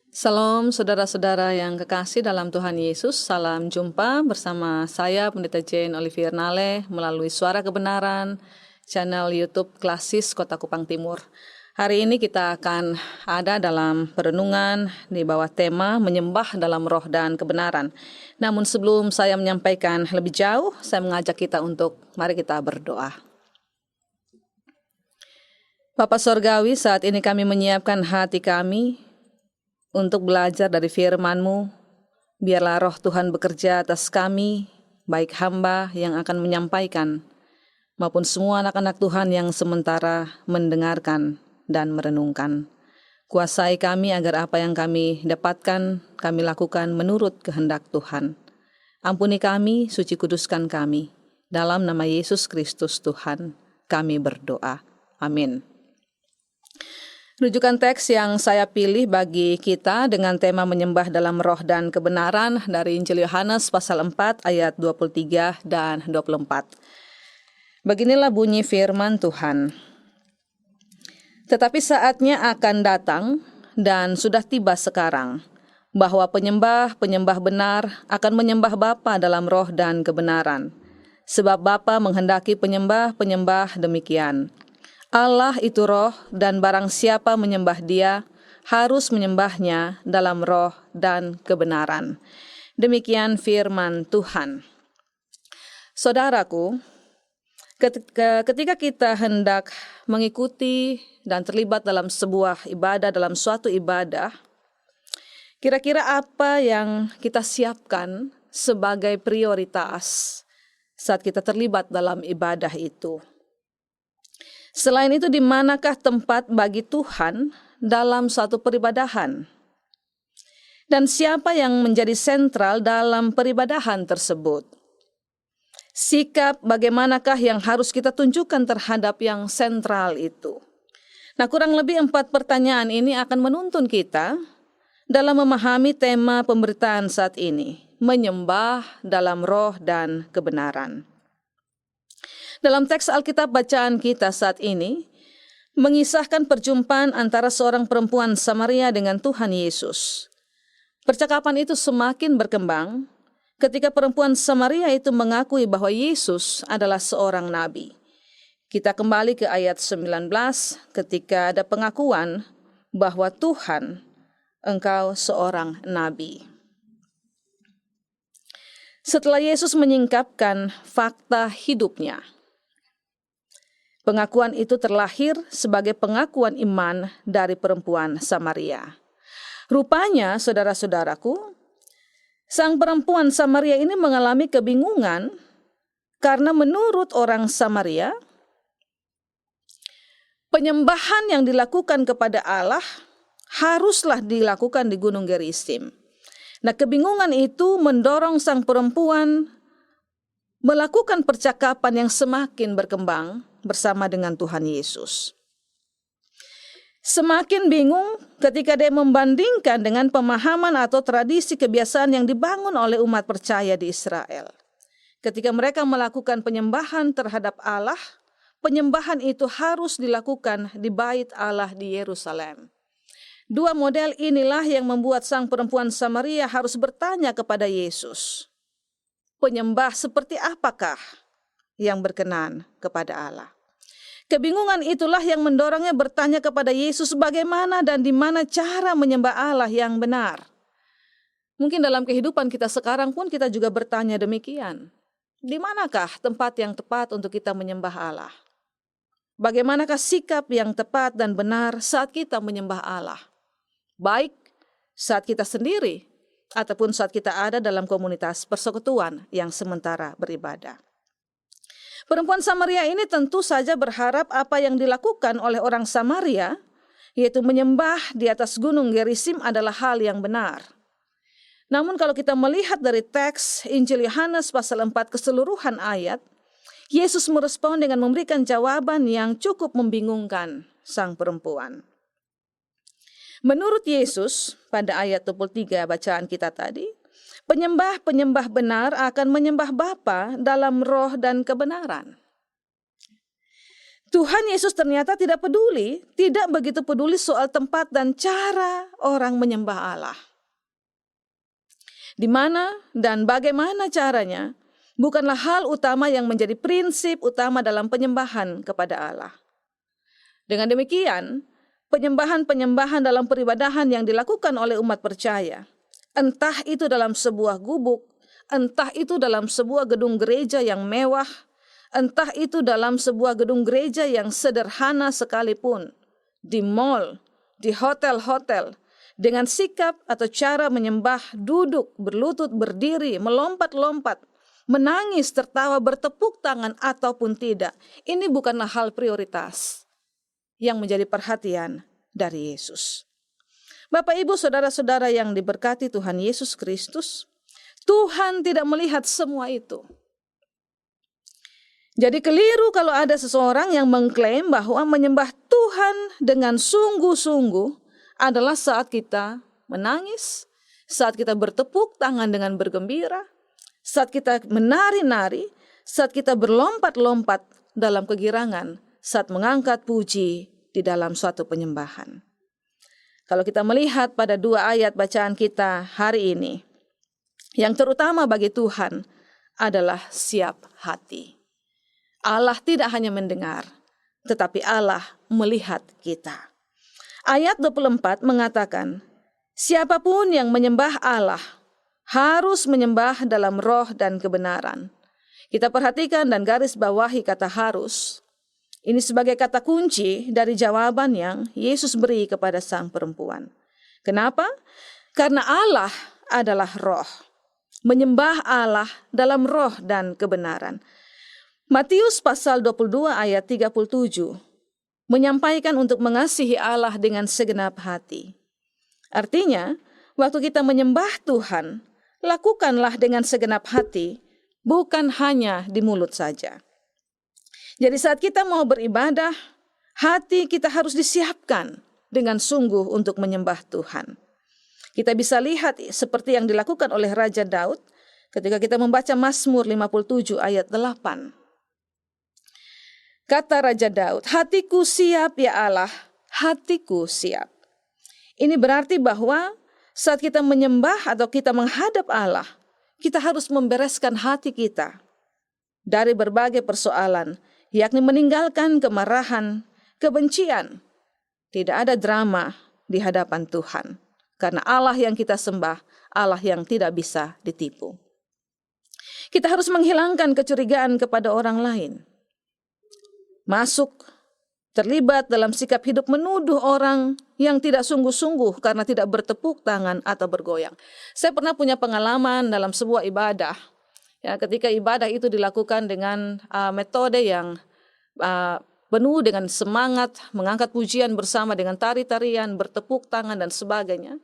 Salam saudara-saudara yang kekasih dalam Tuhan Yesus. Salam jumpa bersama saya Pendeta Jane Olivier Nale melalui Suara Kebenaran, channel YouTube Klasis Kota Kupang Timur. Hari ini kita akan ada dalam perenungan di bawah tema menyembah dalam roh dan kebenaran. Namun sebelum saya menyampaikan lebih jauh, saya mengajak kita untuk mari kita berdoa. Bapa Sorgawi, saat ini kami menyiapkan hati kami untuk belajar dari firman-Mu. Biarlah roh Tuhan bekerja atas kami, baik hamba yang akan menyampaikan, maupun semua anak-anak Tuhan yang sementara mendengarkan dan merenungkan. Kuasai kami agar apa yang kami dapatkan, kami lakukan menurut kehendak Tuhan. Ampuni kami, suci kuduskan kami. Dalam nama Yesus Kristus Tuhan, kami berdoa. Amin. Rujukan teks yang saya pilih bagi kita dengan tema menyembah dalam roh dan kebenaran dari Injil Yohanes pasal 4 ayat 23 dan 24. Beginilah bunyi firman Tuhan. Tetapi saatnya akan datang dan sudah tiba sekarang bahwa penyembah-penyembah benar akan menyembah Bapa dalam roh dan kebenaran. Sebab Bapa menghendaki penyembah-penyembah demikian. Allah itu roh, dan barang siapa menyembah Dia harus menyembahnya dalam roh dan kebenaran. Demikian firman Tuhan. Saudaraku, ketika kita hendak mengikuti dan terlibat dalam sebuah ibadah, dalam suatu ibadah, kira-kira apa yang kita siapkan sebagai prioritas saat kita terlibat dalam ibadah itu? Selain itu, di manakah tempat bagi Tuhan dalam suatu peribadahan? Dan siapa yang menjadi sentral dalam peribadahan tersebut? Sikap bagaimanakah yang harus kita tunjukkan terhadap yang sentral itu? Nah, kurang lebih 4 pertanyaan ini akan menuntun kita dalam memahami tema pemberitaan saat ini, menyembah dalam roh dan kebenaran. Dalam teks Alkitab bacaan kita saat ini, mengisahkan perjumpaan antara seorang perempuan Samaria dengan Tuhan Yesus. Percakapan itu semakin berkembang ketika perempuan Samaria itu mengakui bahwa Yesus adalah seorang nabi. Kita kembali ke ayat 19 ketika ada pengakuan bahwa Tuhan, engkau seorang nabi. Setelah Yesus menyingkapkan fakta hidupnya, pengakuan itu terlahir sebagai pengakuan iman dari perempuan Samaria. Rupanya, saudara-saudaraku, sang perempuan Samaria ini mengalami kebingungan karena menurut orang Samaria, penyembahan yang dilakukan kepada Allah haruslah dilakukan di Gunung Gerizim. Nah, kebingungan itu mendorong sang perempuan melakukan percakapan yang semakin berkembang bersama dengan Tuhan Yesus. Semakin bingung ketika dia membandingkan dengan pemahaman atau tradisi kebiasaan yang dibangun oleh umat percaya di Israel. Ketika mereka melakukan penyembahan terhadap Allah, penyembahan itu harus dilakukan di bait Allah di Yerusalem. 2 model inilah yang membuat sang perempuan Samaria harus bertanya kepada Yesus, penyembah seperti apakah yang berkenan kepada Allah? Kebingungan itulah yang mendorongnya bertanya kepada Yesus bagaimana dan di mana cara menyembah Allah yang benar. Mungkin dalam kehidupan kita sekarang pun kita juga bertanya demikian. Di manakah tempat yang tepat untuk kita menyembah Allah? Bagaimanakah sikap yang tepat dan benar saat kita menyembah Allah? Baik saat kita sendiri ataupun saat kita ada dalam komunitas persekutuan yang sementara beribadah. Perempuan Samaria ini tentu saja berharap apa yang dilakukan oleh orang Samaria, yaitu menyembah di atas gunung Gerizim adalah hal yang benar. Namun kalau kita melihat dari teks Injil Yohanes pasal 4 keseluruhan ayat, Yesus merespon dengan memberikan jawaban yang cukup membingungkan sang perempuan. Menurut Yesus, pada ayat 23 bacaan kita tadi, penyembah-penyembah benar akan menyembah Bapa dalam roh dan kebenaran. Tuhan Yesus ternyata tidak begitu peduli soal tempat dan cara orang menyembah Allah. Di mana dan bagaimana caranya bukanlah hal utama yang menjadi prinsip utama dalam penyembahan kepada Allah. Dengan demikian, penyembahan dalam peribadahan yang dilakukan oleh umat percaya, entah itu dalam sebuah gubuk, entah itu dalam sebuah gedung gereja yang mewah, entah itu dalam sebuah gedung gereja yang sederhana sekalipun, di mall, di hotel-hotel, dengan sikap atau cara menyembah, duduk, berlutut, berdiri, melompat-lompat, menangis, tertawa, bertepuk tangan ataupun tidak, ini bukanlah hal prioritas yang menjadi perhatian dari Yesus. Bapak, Ibu, saudara-saudara yang diberkati Tuhan Yesus Kristus, Tuhan tidak melihat semua itu. Jadi keliru kalau ada seseorang yang mengklaim bahwa menyembah Tuhan dengan sungguh-sungguh adalah saat kita menangis, saat kita bertepuk tangan dengan bergembira, saat kita menari-nari, saat kita berlompat-lompat dalam kegirangan, saat mengangkat puji di dalam suatu penyembahan. Kalau kita melihat pada 2 ayat bacaan kita hari ini, yang terutama bagi Tuhan adalah siap hati. Allah tidak hanya mendengar, tetapi Allah melihat kita. Ayat 24 mengatakan, siapapun yang menyembah Allah harus menyembah dalam roh dan kebenaran. Kita perhatikan dan garis bawahi kata harus. Ini sebagai kata kunci dari jawaban yang Yesus beri kepada sang perempuan. Kenapa? Karena Allah adalah roh. Menyembah Allah dalam roh dan kebenaran. Matius pasal 22 ayat 37 menyampaikan untuk mengasihi Allah dengan segenap hati. Artinya, waktu kita menyembah Tuhan, lakukanlah dengan segenap hati, bukan hanya di mulut saja. Jadi saat kita mau beribadah, hati kita harus disiapkan dengan sungguh untuk menyembah Tuhan. Kita bisa lihat seperti yang dilakukan oleh Raja Daud ketika kita membaca Mazmur 57 ayat 8. Kata Raja Daud, hatiku siap ya Allah, hatiku siap. Ini berarti bahwa saat kita menyembah atau kita menghadap Allah, kita harus membereskan hati kita dari berbagai persoalan, yakni meninggalkan kemarahan, kebencian. Tidak ada drama di hadapan Tuhan, karena Allah yang kita sembah, Allah yang tidak bisa ditipu. Kita harus menghilangkan kecurigaan kepada orang lain. Masuk, terlibat dalam sikap hidup menuduh orang yang tidak sungguh-sungguh karena tidak bertepuk tangan atau bergoyang. Saya pernah punya pengalaman dalam sebuah ibadah. Ya, ketika ibadah itu dilakukan dengan metode yang penuh dengan semangat, mengangkat pujian bersama dengan tari-tarian, bertepuk tangan dan sebagainya.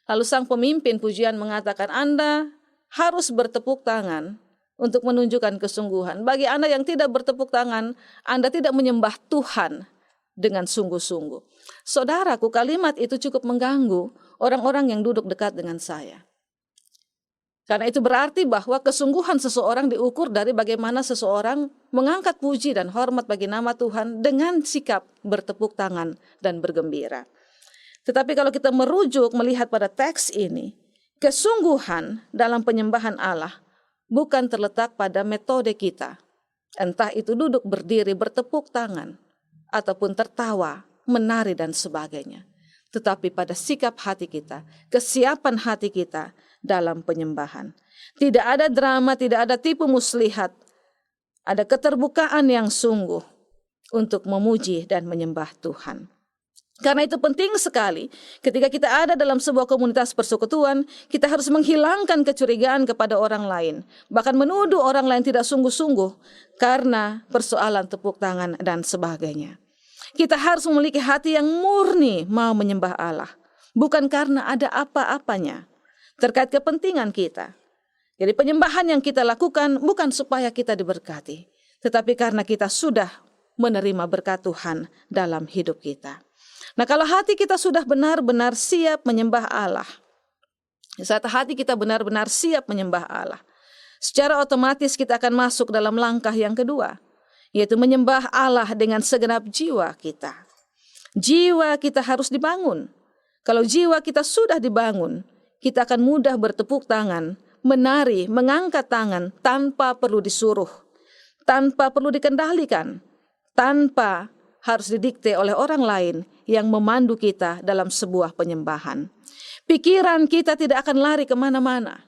Lalu sang pemimpin pujian mengatakan, Anda harus bertepuk tangan untuk menunjukkan kesungguhan. Bagi Anda yang tidak bertepuk tangan, Anda tidak menyembah Tuhan dengan sungguh-sungguh. Saudaraku, kalimat itu cukup mengganggu orang-orang yang duduk dekat dengan saya. Karena itu berarti bahwa kesungguhan seseorang diukur dari bagaimana seseorang mengangkat puji dan hormat bagi nama Tuhan dengan sikap bertepuk tangan dan bergembira. Tetapi kalau kita merujuk melihat pada teks ini, kesungguhan dalam penyembahan Allah bukan terletak pada metode kita. Entah itu duduk, berdiri, bertepuk tangan, ataupun tertawa, menari dan sebagainya. Tetapi pada sikap hati kita, kesiapan hati kita dalam penyembahan. Tidak ada drama, tidak ada tipu muslihat. Ada keterbukaan yang sungguh untuk memuji dan menyembah Tuhan. Karena itu penting sekali ketika kita ada dalam sebuah komunitas persekutuan, kita harus menghilangkan kecurigaan kepada orang lain. Bahkan menuduh orang lain tidak sungguh-sungguh karena persoalan tepuk tangan dan sebagainya. Kita harus memiliki hati yang murni mau menyembah Allah. Bukan karena ada apa-apanya terkait kepentingan kita. Jadi penyembahan yang kita lakukan bukan supaya kita diberkati, tetapi karena kita sudah menerima berkat Tuhan dalam hidup kita. Nah, kalau hati kita sudah benar-benar siap menyembah Allah, saat hati kita benar-benar siap menyembah Allah, secara otomatis kita akan masuk dalam langkah yang kedua, yaitu menyembah Allah dengan segenap jiwa kita. Jiwa kita harus dibangun. Kalau jiwa kita sudah dibangun, kita akan mudah bertepuk tangan, menari, mengangkat tangan tanpa perlu disuruh, tanpa perlu dikendalikan, tanpa harus didikte oleh orang lain yang memandu kita dalam sebuah penyembahan. Pikiran kita tidak akan lari kemana-mana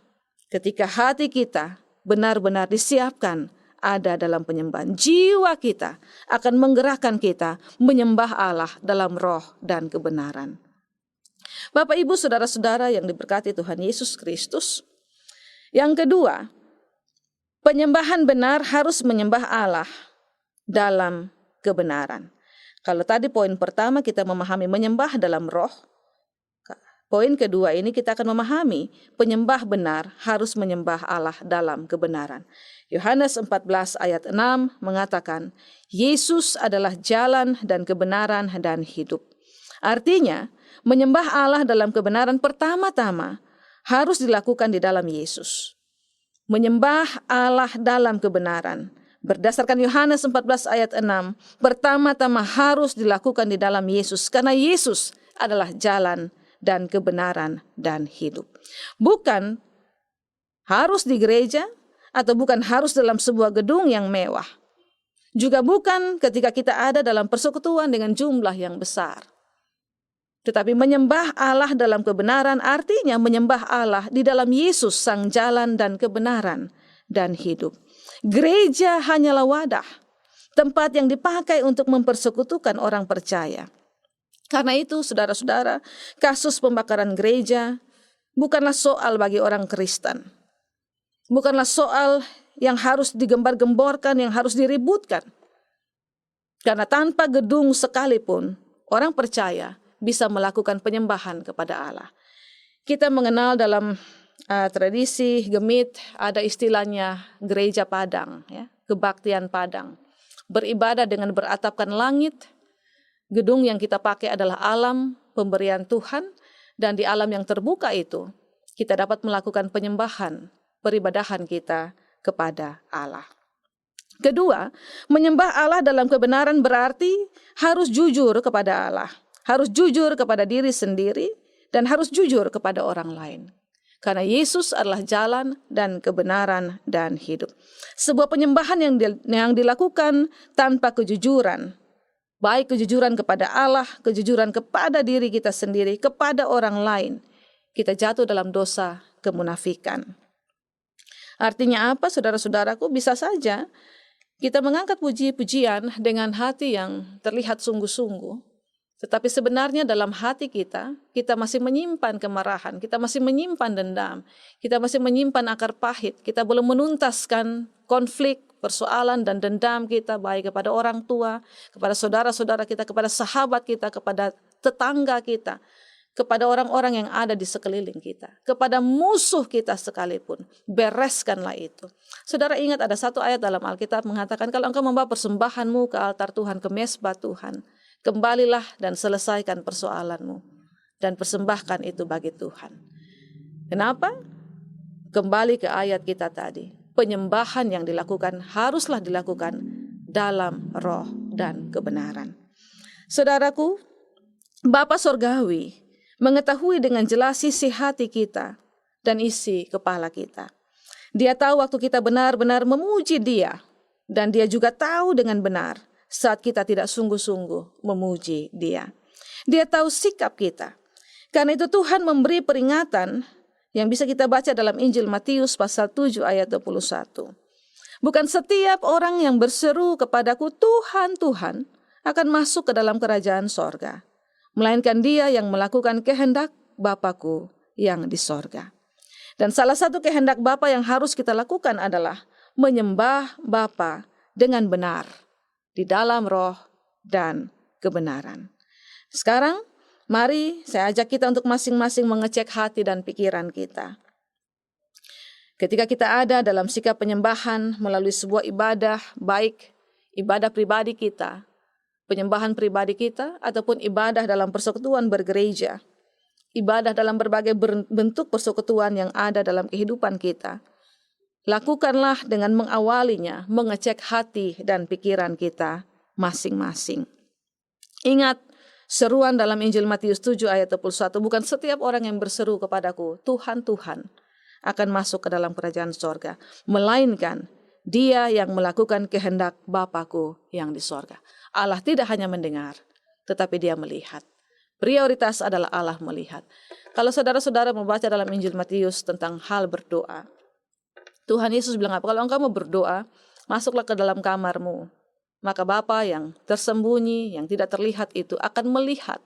ketika hati kita benar-benar disiapkan ada dalam penyembahan. Jiwa kita akan menggerakkan kita menyembah Allah dalam roh dan kebenaran. Bapak, Ibu, saudara-saudara yang diberkati Tuhan Yesus Kristus. Yang kedua, penyembahan benar harus menyembah Allah dalam kebenaran. Kalau tadi poin pertama kita memahami menyembah dalam roh, poin kedua ini kita akan memahami penyembah benar harus menyembah Allah dalam kebenaran. Yohanes 14 ayat 6 mengatakan, Yesus adalah jalan dan kebenaran dan hidup. Artinya, menyembah Allah dalam kebenaran pertama-tama harus dilakukan di dalam Yesus. Menyembah Allah dalam kebenaran berdasarkan Yohanes 14 ayat 6, pertama-tama harus dilakukan di dalam Yesus, karena Yesus adalah jalan dan kebenaran dan hidup. Bukan harus di gereja, atau bukan harus dalam sebuah gedung yang mewah. Juga bukan ketika kita ada dalam persekutuan dengan jumlah yang besar. Tetapi menyembah Allah dalam kebenaran artinya menyembah Allah di dalam Yesus, sang jalan dan kebenaran dan hidup. Gereja hanyalah wadah, tempat yang dipakai untuk mempersekutukan orang percaya. Karena itu, saudara-saudara, kasus pembakaran gereja bukanlah soal bagi orang Kristen. Bukanlah soal yang harus digembar-gemborkan, yang harus diributkan. Karena tanpa gedung sekalipun, orang percaya bisa melakukan penyembahan kepada Allah. Kita mengenal dalam tradisi Gemit ada istilahnya gereja Padang, ya, kebaktian Padang. Beribadah dengan beratapkan langit. Gedung yang kita pakai adalah alam pemberian Tuhan, dan di alam yang terbuka itu kita dapat melakukan penyembahan, peribadahan kita kepada Allah. Kedua, menyembah Allah dalam kebenaran berarti harus jujur kepada Allah, harus jujur kepada diri sendiri, dan harus jujur kepada orang lain. Karena Yesus adalah jalan dan kebenaran dan hidup. Sebuah penyembahan yang dilakukan tanpa kejujuran, baik kejujuran kepada Allah, kejujuran kepada diri kita sendiri, kepada orang lain, kita jatuh dalam dosa kemunafikan. Artinya apa, saudara-saudaraku? Bisa saja kita mengangkat puji-pujian dengan hati yang terlihat sungguh-sungguh, tetapi sebenarnya dalam hati kita masih menyimpan kemarahan, kita masih menyimpan dendam, kita masih menyimpan akar pahit, kita belum menuntaskan konflik, persoalan dan dendam kita baik kepada orang tua, kepada saudara-saudara kita, kepada sahabat kita, kepada tetangga kita, kepada orang-orang yang ada di sekeliling kita, kepada musuh kita sekalipun. Bereskanlah itu. Saudara ingat ada satu ayat dalam Alkitab mengatakan, kalau engkau membawa persembahanmu ke altar Tuhan, ke mezbah Tuhan, kembalilah dan selesaikan persoalanmu dan persembahkan itu bagi Tuhan. Kenapa? Kembali ke ayat kita tadi. Penyembahan yang dilakukan haruslah dilakukan dalam roh dan kebenaran. Saudaraku, Bapa Sorgawi mengetahui dengan jelas isi hati kita dan isi kepala kita. Dia tahu waktu kita benar-benar memuji Dia, dan Dia juga tahu dengan benar saat kita tidak sungguh-sungguh memuji Dia. Dia tahu sikap kita. Karena itu Tuhan memberi peringatan yang bisa kita baca dalam Injil Matius pasal 7 ayat 21. Bukan setiap orang yang berseru kepadaku Tuhan, Tuhan akan masuk ke dalam kerajaan sorga, melainkan dia yang melakukan kehendak Bapa-Ku yang di sorga. Dan salah satu kehendak Bapa yang harus kita lakukan adalah menyembah Bapa dengan benar, di dalam roh dan kebenaran. Sekarang, mari saya ajak kita untuk masing-masing mengecek hati dan pikiran kita. Ketika kita ada dalam sikap penyembahan melalui sebuah ibadah, baik ibadah pribadi kita, penyembahan pribadi kita, ataupun ibadah dalam persekutuan bergereja, ibadah dalam berbagai bentuk persekutuan yang ada dalam kehidupan kita. Lakukanlah dengan mengawalinya, mengecek hati dan pikiran kita masing-masing. Ingat, seruan dalam Injil Matius 7 ayat 21, bukan setiap orang yang berseru kepadaku, Tuhan, Tuhan, akan masuk ke dalam kerajaan sorga, melainkan dia yang melakukan kehendak Bapa-Ku yang di sorga. Allah tidak hanya mendengar, tetapi dia melihat. Prioritas adalah Allah melihat. Kalau saudara-saudara membaca dalam Injil Matius tentang hal berdoa, Tuhan Yesus bilang apa? Kalau engkau mau berdoa, masuklah ke dalam kamarmu. Maka Bapa yang tersembunyi, yang tidak terlihat itu akan melihat.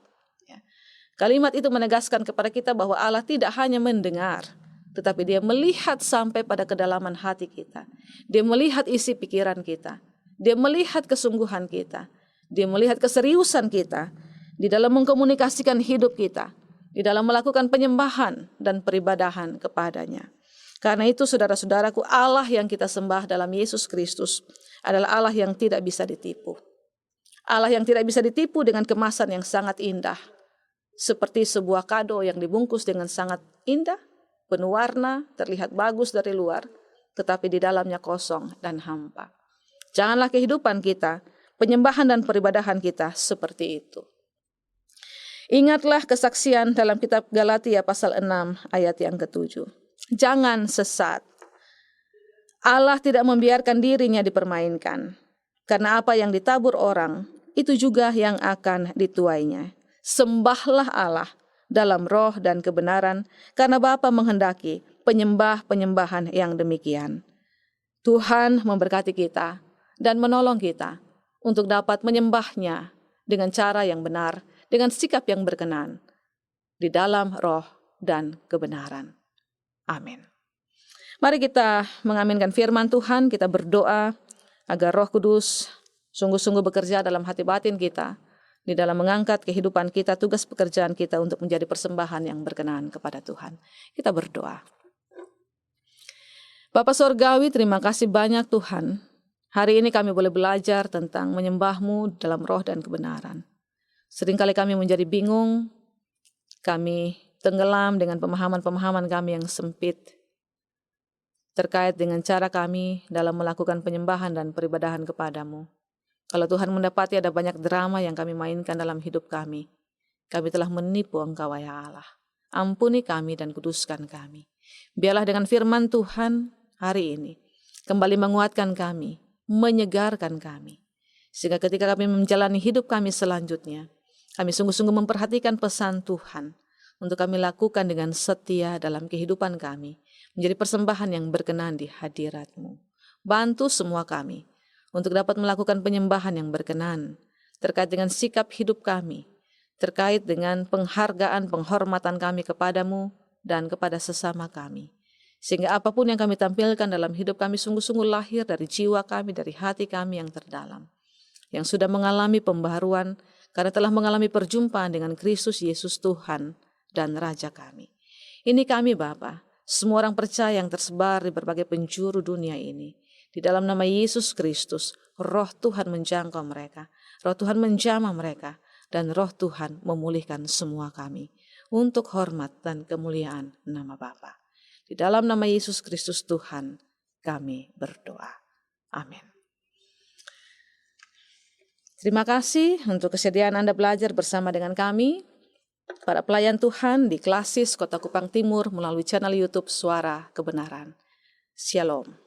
Kalimat itu menegaskan kepada kita bahwa Allah tidak hanya mendengar, tetapi dia melihat sampai pada kedalaman hati kita. Dia melihat isi pikiran kita. Dia melihat kesungguhan kita. Dia melihat keseriusan kita di dalam mengkomunikasikan hidup kita, di dalam melakukan penyembahan dan peribadahan kepadanya. Karena itu saudara-saudaraku, Allah yang kita sembah dalam Yesus Kristus adalah Allah yang tidak bisa ditipu. Allah yang tidak bisa ditipu dengan kemasan yang sangat indah. Seperti sebuah kado yang dibungkus dengan sangat indah, penuh warna, terlihat bagus dari luar, tetapi di dalamnya kosong dan hampa. Janganlah kehidupan kita, penyembahan dan peribadahan kita seperti itu. Ingatlah kesaksian dalam kitab Galatia pasal 6 ayat yang ke-7. Jangan sesat. Allah tidak membiarkan dirinya dipermainkan. Karena apa yang ditabur orang, itu juga yang akan dituainya. Sembahlah Allah dalam roh dan kebenaran, karena Bapa menghendaki penyembah-penyembahan yang demikian. Tuhan memberkati kita dan menolong kita untuk dapat menyembahnya dengan cara yang benar, dengan sikap yang berkenan, di dalam roh dan kebenaran. Amin. Mari kita mengaminkan firman Tuhan, kita berdoa agar Roh Kudus sungguh-sungguh bekerja dalam hati batin kita, di dalam mengangkat kehidupan kita, tugas pekerjaan kita untuk menjadi persembahan yang berkenan kepada Tuhan. Kita berdoa. Bapa Sorgawi, terima kasih banyak Tuhan. Hari ini kami boleh belajar tentang menyembah-Mu dalam roh dan kebenaran. Seringkali kami menjadi bingung, kami tenggelam dengan pemahaman-pemahaman kami yang sempit terkait dengan cara kami dalam melakukan penyembahan dan peribadahan kepadamu. Kalau Tuhan mendapati ada banyak drama yang kami mainkan dalam hidup kami telah menipu Engkau ya Allah. Ampuni kami dan kuduskan kami. Biarlah dengan firman Tuhan hari ini kembali menguatkan kami, menyegarkan kami. Sehingga ketika kami menjalani hidup kami selanjutnya, kami sungguh-sungguh memperhatikan pesan Tuhan untuk kami lakukan dengan setia dalam kehidupan kami, menjadi persembahan yang berkenan di hadirat-Mu. Bantu semua kami untuk dapat melakukan penyembahan yang berkenan terkait dengan sikap hidup kami, terkait dengan penghargaan, penghormatan kami kepadamu dan kepada sesama kami. Sehingga apapun yang kami tampilkan dalam hidup kami sungguh-sungguh lahir dari jiwa kami, dari hati kami yang terdalam, yang sudah mengalami pembaharuan karena telah mengalami perjumpaan dengan Kristus Yesus Tuhan dan Raja kami. Ini kami Bapa, semua orang percaya yang tersebar di berbagai penjuru dunia ini. Di dalam nama Yesus Kristus, Roh Tuhan menjangkau mereka, Roh Tuhan menjamah mereka, dan Roh Tuhan memulihkan semua kami untuk hormat dan kemuliaan nama Bapa. Di dalam nama Yesus Kristus Tuhan, kami berdoa. Amin. Terima kasih untuk kesediaan Anda belajar bersama dengan kami, para pelayan Tuhan di Klasis Kota Kupang Timur melalui channel YouTube Suara Kebenaran. Shalom.